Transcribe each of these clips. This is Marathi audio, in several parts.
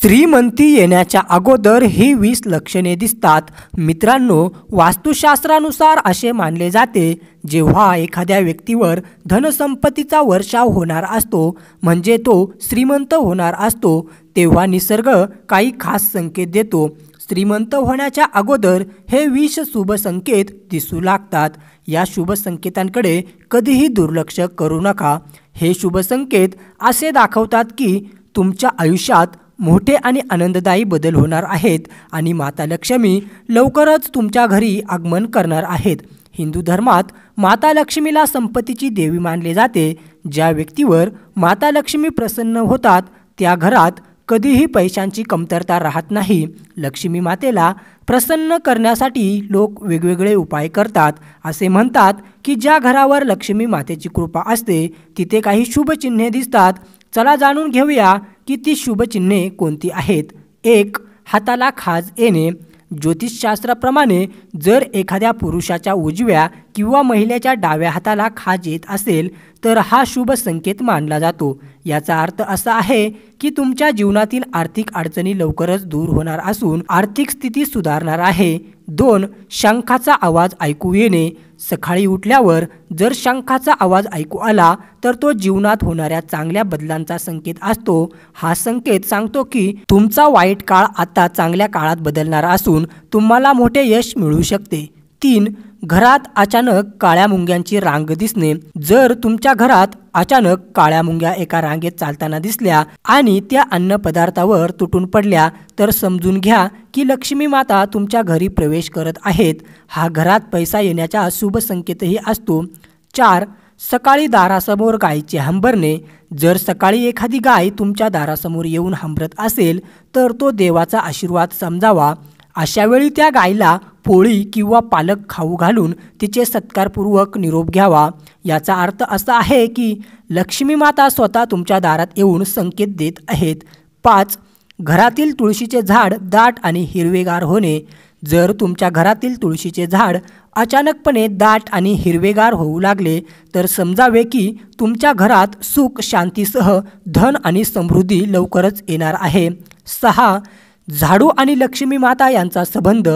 श्रीमंती येण्याच्या अगोदर ही 20 लक्षणे दिसतात। मित्रांनो, वास्तुशास्त्रानुसार असे मानले जाते, जेव्हा एखाद्या व्यक्तीवर धनसंपत्तीचा वर्षाव होणार असतो, म्हणजे तो श्रीमंत होणार असतो, तेव्हा निसर्ग काही खास संकेत देतो। श्रीमंत होण्याच्या अगोदर हे 20 शुभ संकेत दिसू लागतात। या शुभ संकेतांकडे कधीही दुर्लक्ष करू नका। हे शुभ संकेत असे दाखवतात की तुमच्या आयुष्यात मोठे आणि आनंददायी बदल होणार आहेत आणि माता लक्ष्मी लवकरच तुमच्या घरी आगमन करणार आहेत। हिंदू धर्मात माता लक्ष्मीला संपत्तीची देवी मानले जाते। ज्या व्यक्तीवर माता लक्ष्मी प्रसन्न होतात त्या घरात कधीही पैशांची कमतरता राहत नाही। लक्ष्मी मातेला प्रसन्न करण्यासाठी लोक वेगवेगळे उपाय करतात। असे म्हणतात की ज्या घरावर लक्ष्मी मातेची कृपा असते तिथे काही शुभ चिन्हे दिसतात। चला जाणून घेऊया की ती शुभ चिन्हे कोणती आहेत। 1. हाताला खाज येणे। ज्योतिषशास्त्राप्रमाणे जर एखाद्या पुरुषाच्या उजव्या किंवा महिलेच्या डाव्या हाताला खाज येत असेल तर हा शुभ संकेत मानला जातो। याचा अर्थ असा आहे की तुमच्या जीवनातील आर्थिक अडचणी लवकरच दूर होणार असून आर्थिक स्थिती सुधारणार आहे। 2. शंखाचा आवाज ऐकू येणे। सकाळी उठल्यावर जर शंखाचा आवाज ऐकू आला तर तो जीवनात होणाऱ्या चांगल्या बदलांचा संकेत असतो। हा संकेत सांगतो की तुमचा वाईट काळ आता चांगल्या काळात बदलणार असून तुम्हाला मोठे यश मिळू शकते। 3. घरात अचानक काळ्या मुंग्यांची रांग दिसणे। जर तुमच्या घरात अचानक काळ्या मुंग्या एका रांगेत चालताना दिसल्या आणि त्या अन्न पदार्थावर तुटून पडल्या तर समजून घ्या की लक्ष्मी माता तुमच्या घरी प्रवेश करत आहेत। हा घरात पैसा येण्याचा शुभ संकेतही असतो। 4. सकाळी दारासमोर गायीचे हंबरणे। जर सकाळी एखादी गाय तुमच्या दारासमोर येऊन हंबरत असेल तर तो देवाचा आशीर्वाद समजावा। अशा वेळी त्या गायीला पोळी किंवा पालक खाऊ घालून तिचे सत्कारपूर्वक निरोप घ्यावा। याचा अर्थ असा आहे की लक्ष्मी माता स्वतः तुमच्या दारात येऊन संकेत देत आहेत। 5. घरातील तुळशीचे झाड दाट आणि हिरवेगार होणे। जर तुमच्या घरातील तुळशीचे झाड अचानकपणे दाट आणि हिरवेगार होऊ लागले तर समजावे की तुमच्या घरात सुख शांतीसह धन आणि समृद्धी लवकरच येणार आहे। 6. झाडू आणि लक्ष्मी माता यांचा संबंध।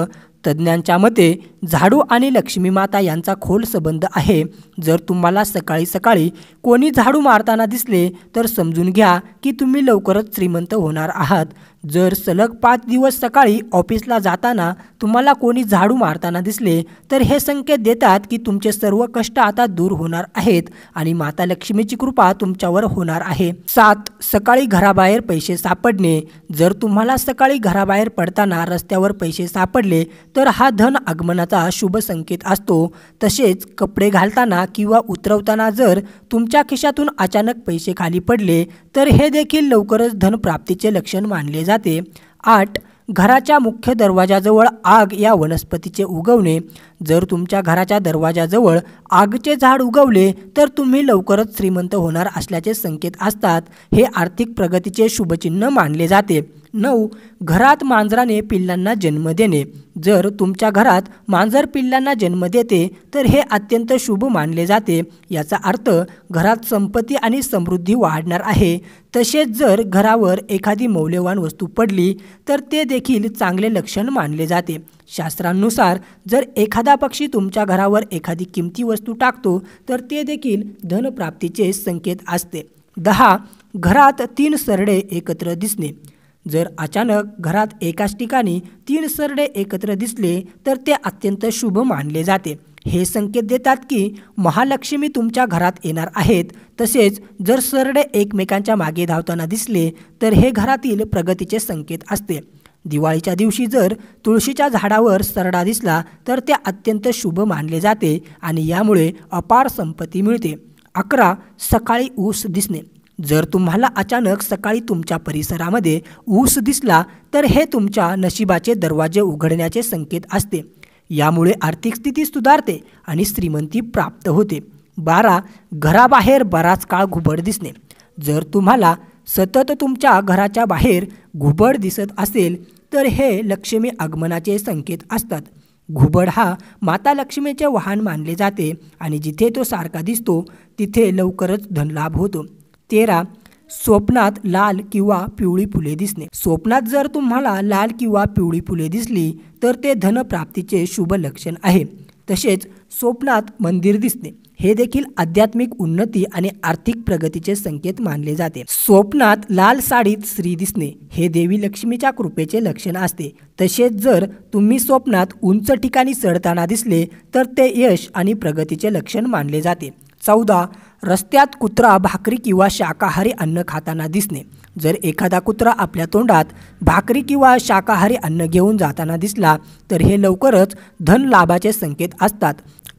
तज्ज्ञांच्या मते झाडू आणि लक्ष्मी माता यांचा खोल संबंध आहे। जर तुम्हाला सकाळी सकाळी कोणी झाडू मारताना दिसले तर समजून घ्या की तुम्ही लवकरच श्रीमंत होणार आहात। जर सलग 5 दिवस सकाळी ऑफिसला जाताना तुम्हाला कोणी झाडू मारताना दिसले तर हे संकेत देतात की तुमचे सर्व कष्ट आता दूर होणार आहेत आणि माता लक्ष्मीची कृपा तुमच्यावर होणार आहे। 7. सकाळी घराबाहेर पैसे सापडणे। जर तुम्हाला सकाळी घराबाहेर पडताना रस्त्यावर पैसे सापडले तर हा धन आगमनाचा शुभ संकेत असतो। तसेच कपडे घालताना किंवा उतरवताना जर तुमच्या खिशातून अचानक पैसे खाली पडले तर हे देखील लवकरच धनप्राप्तीचे लक्षण मानले जाते। 8. घराच्या मुख्य दरवाजाजवळ आग या वनस्पतीचे उगवणे। जर तुमच्या घराच्या दरवाजाजवळ आगचे झाड उगवले तर तुम्ही लवकरच श्रीमंत होणार असल्याचे संकेत असतात। हे आर्थिक प्रगतीचे शुभचिन्ह मानले जाते। 9. घरात मांजराने पिल्लांना जन्म देणे। जर तुमच्या घरात मांजर पिल्लांना जन्म देते तर हे अत्यंत शुभ मानले जाते। याचा अर्थ घरात संपत्ती आणि समृद्धी वाढणार आहे। तसेच जर घरावर एखादी मौल्यवान वस्तू पडली तर ते देखील चांगले लक्षण मानले जाते। शास्त्रानुसार जर एखादा पक्षी तुमच्या घरावर एखादी किमती वस्तू टाकतो तर ते देखील धनप्राप्तीचे संकेत असते। 10. घरात 3 सरडे एकत्र दिसणे। जर अचानक घरात एकाच ठिकाणी 3 सरडे एकत्र दिसले तर ते अत्यंत शुभ मानले जाते। हे संकेत देतात की महालक्ष्मी तुमच्या घरात येणार आहेत। तसेच जर सरडे एकमेकांच्या मागे धावताना दिसले तर हे घरातील प्रगतीचे संकेत असते। दिवाळीच्या दिवशी जर तुळशीच्या झाडावर सरडा दिसला तर ते अत्यंत शुभ मानले जाते आणि यामुळे अपार संपत्ती मिळते। 11. सकाळी ऊस दिसणे। जर तुम्हाला अचानक सकाळी तुमच्या परिसरामध्ये ऊस दिसला तर हे तुमच्या नशिबाचे दरवाजे उघडण्याचे संकेत असते। यामुळे आर्थिक स्थिती सुधारते आणि श्रीमंती प्राप्त होते। 12. घराबाहेर बराच काळ घुबड दिसणे। जर तुम्हाला सतत तुमच्या घराच्या बाहेर घुबड दिसत असेल तर हे लक्ष्मी आगमनाचे संकेत असतात। घुबड हा माता लक्ष्मीचे वाहन मानले जाते आणि जिथे तो सारखा दिसतो तिथे लवकरच धनलाभ होतो। 13. स्वप्नात लाल किंवा पिवळी फुले दिसणे. स्वप्नात जर तुम्हाला लाल किंवा पिवळी फुले दिसली तर ते धनप्राप्तीचे शुभ लक्षण आहे. तसेच स्वप्नात मंदिर दिसणे हे देखील आध्यात्मिक उन्नती आणि आर्थिक प्रगतीचे संकेत मानले जाते. स्वप्नात लाल साडीत स्त्री दिसणे हे देवी लक्ष्मीच्या कृपेचे लक्षण असते. तसेच जर तुम्ही स्वप्नात उंच ठिकाणी चढताना दिसले तर ते यश आणि प्रगतीचे लक्षण मानले जाते. 14. रस्त्यात कुत्रा भाकरी किंवा शाकाहारी अन्न खाताना दिसणे. जर एखादा कुत्रा आपल्या तोंडात भाकरी किंवा शाकाहारी अन्न घेऊन जाताना दिसला तर हे लवकरच धन लाभाचे संकेत असतात.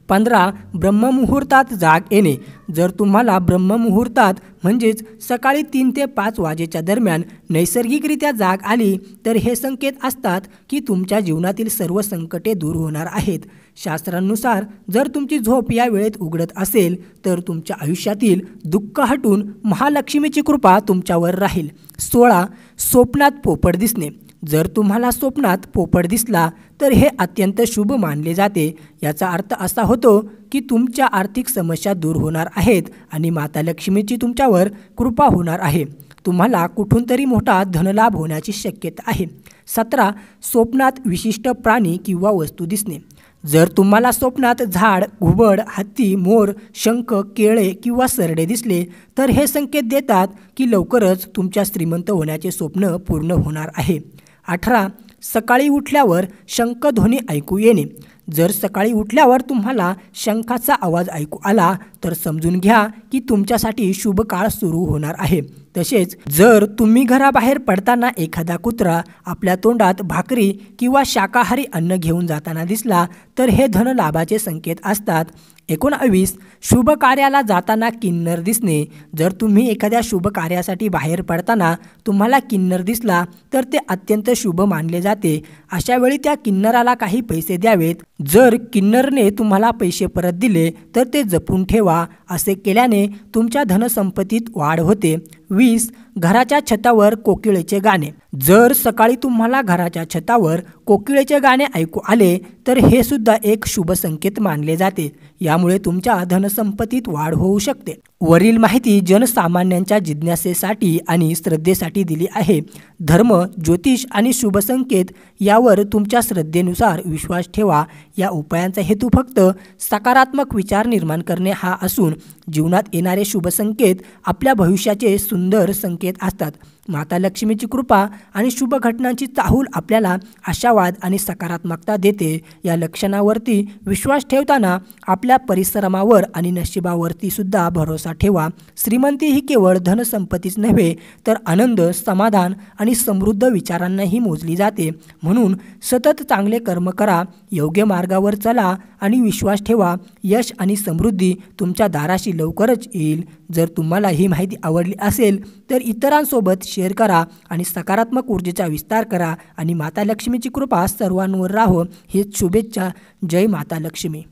15. ब्रह्ममुहूर्तात जाग येणे. जर तुम्हाला ब्रह्ममुहूर्तात म्हणजेच सकाळी 3 ते 5 वाजेच्या दरम्यान नैसर्गिकरित्या जाग आली तर हे संकेत असतात की तुमच्या जीवनातील सर्व संकटे दूर होणार आहेत. शास्त्रानुसार जर तुमची झोप या वेळेत उघडत असेल तर तुमच्या आयुष्यातील दुःख हटून महालक्ष्मीची कृपा तुमच्यावर राहील. 16. स्वप्नात पोपट दिसणे. जर तुम्हाला स्वप्नात पोपट दिसला तर हे अत्यंत शुभ मानले जाते. याचा अर्थ असा होतो की तुमच्या आर्थिक समस्या दूर होणार आहेत आणि माता लक्ष्मीची तुमच्यावर कृपा होणार आहे. तुम्हाला कुठून तरी मोठा धनलाभ होण्याची शक्यता आहे. 17. स्वप्नात विशिष्ट प्राणी किंवा वस्तू दिसणे. जर तुम्हाला स्वप्नात झाड, घुबड, हत्ती, मोर, शंख, केळे किंवा सरडे दिसले तर हे संकेत देतात की लवकरच तुमच्या श्रीमंत होण्याचे स्वप्न पूर्ण होणार आहे. 18. सकाळी उठल्यावर शंखध्वनी ऐकू येणे. जर सकाळी उठल्यावर तुम्हाला शंखाचा आवाज ऐकू आला तर समजून घ्या की तुमच्यासाठी शुभ काळ सुरू होणार आहे. तसेच जर तुम्ही घराबाहेर पडताना एखादा कुत्रा आपल्या तोंडात भाकरी किंवा शाकाहारी अन्न घेऊन जाताना दिसला तर हे धनलाभाचे संकेत असतात. 19. शुभ कार्याला जाताना किन्नर दिसणे. जर तुम्ही एखाद्या शुभ कार्यासाठी बाहेर पडताना तुम्हाला किन्नर दिसला तर ते अत्यंत शुभ मानले जाते. अशा वेळी त्या किन्नराला काही पैसे द्यावेत. जर किन्नरने तुम्हाला पैसे परत दिले तर ते जपून ठेवा. असे केल्याने तुमच्या धनसंपत्तीत वाढ होते. 20. घराच्या छतावर कोकिळेचे गाणे. जर सकाळी तुम्हाला घराच्या छतावर कोकिळेचे गाणे ऐकू आले तर हे सुद्धा एक शुभ संकेत मानले जाते. यामुळे तुमच्या धनसंपत्तीत वाढ होऊ शकते. वरील माहिती जनसामान्यांच्या जिज्ञासेसाठी आणि श्रद्धेसाठी दिली आहे. धर्म, ज्योतिष आणि शुभ संकेत यावर तुमच्या श्रद्धेनुसार विश्वास ठेवा. या उपायांचा हेतू फक्त सकारात्मक विचार निर्माण करणे हा असून जीवनात येणारे शुभ संकेत आपल्या भविष्याचे सुंदर संकेत असतात. माता लक्ष्मीची कृपा आणि शुभ घटनांची चाहूल आपल्याला आशावाद आणि सकारात्मकता देते. या लक्षणावरती विश्वास ठेवताना आपल्या परिश्रमावर आणि नशिबावरती सुद्धा भरोसा ठेवा. श्रीमंती ही केवळ धनसंपत्तीच नव्हे तर आनंद, समाधान आणि समृद्ध विचारांनाही मोजली जाते. म्हणून सतत चांगले कर्म करा, योग्य मार्गावर चला आणि विश्वास ठेवा. यश आणि समृद्धी तुमच्या दाराशी लवकरच येईल. जर तुम्हाला ही माहिती आवडली असेल तर इतरांसोबत शेअर करा आणि सकारात्मक ऊर्जेचा विस्तार करा आणि माता लक्ष्मीची कृपा सर्वांवर राहो. हीच शुभेच्छा. जय माता लक्ष्मी.